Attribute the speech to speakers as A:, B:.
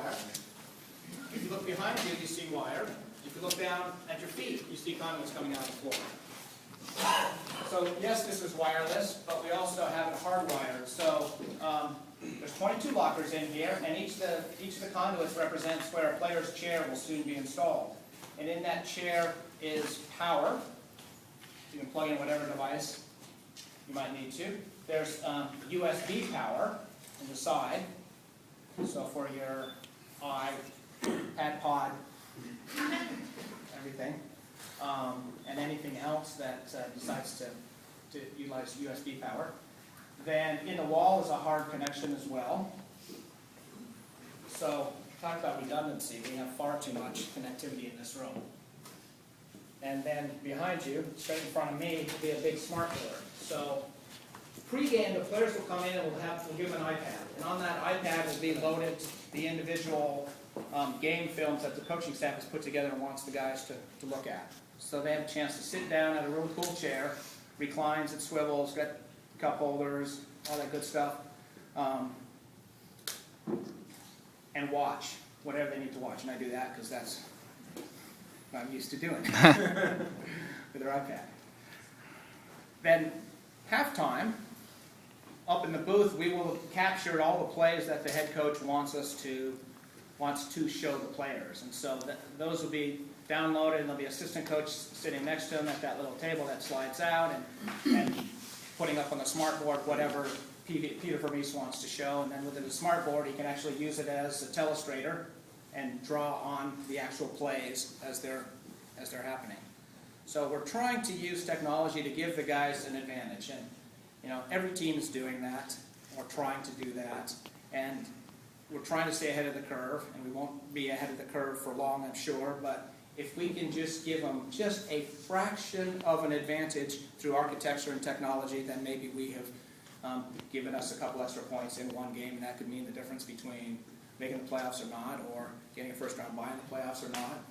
A: wire. If you look behind you, you see wire. If you look down at your feet, you see conduits coming out of the floor. So yes, this is wireless, but we also have it hardwired. So there's 22 lockers in here, and each of the conduits represents where a player's chair will soon be installed. And in that chair is power. You can plug in whatever device you might need to. There's USB power on the side, so for your iPad pod, everything, and anything else that decides to utilize USB power. Then in the wall is a hard connection as well. So talk about redundancy. We have far too much connectivity in this room. And then behind you, straight in front of me, will be a big smart board. So pre-game, the players will come in and we'll give them an iPad. And on that iPad will be loaded the individual game films that the coaching staff has put together and wants the guys to look at. So they have a chance to sit down at a really cool chair, reclines, it swivels, got cup holders, all that good stuff, and watch whatever they need to watch. And I do that because that's what I'm used to doing with their iPad. Then halftime, up in the booth, we will capture all the plays that the head coach wants to show the players. And so those will be downloaded, and there'll be an assistant coach sitting next to him at that little table that slides out and putting up on the smart board whatever Peter Vermees wants to show. And then within the smart board, he can actually use it as a telestrator and draw on the actual plays as they're happening. So we're trying to use technology to give the guys an advantage, and every team is doing that, or trying to do that, and we're trying to stay ahead of the curve, and we won't be ahead of the curve for long, I'm sure, but if we can just give them just a fraction of an advantage through architecture and technology, then maybe we have given us a couple extra points in one game, and that could mean the difference between making the playoffs or not, or getting a first round bye in the playoffs or not.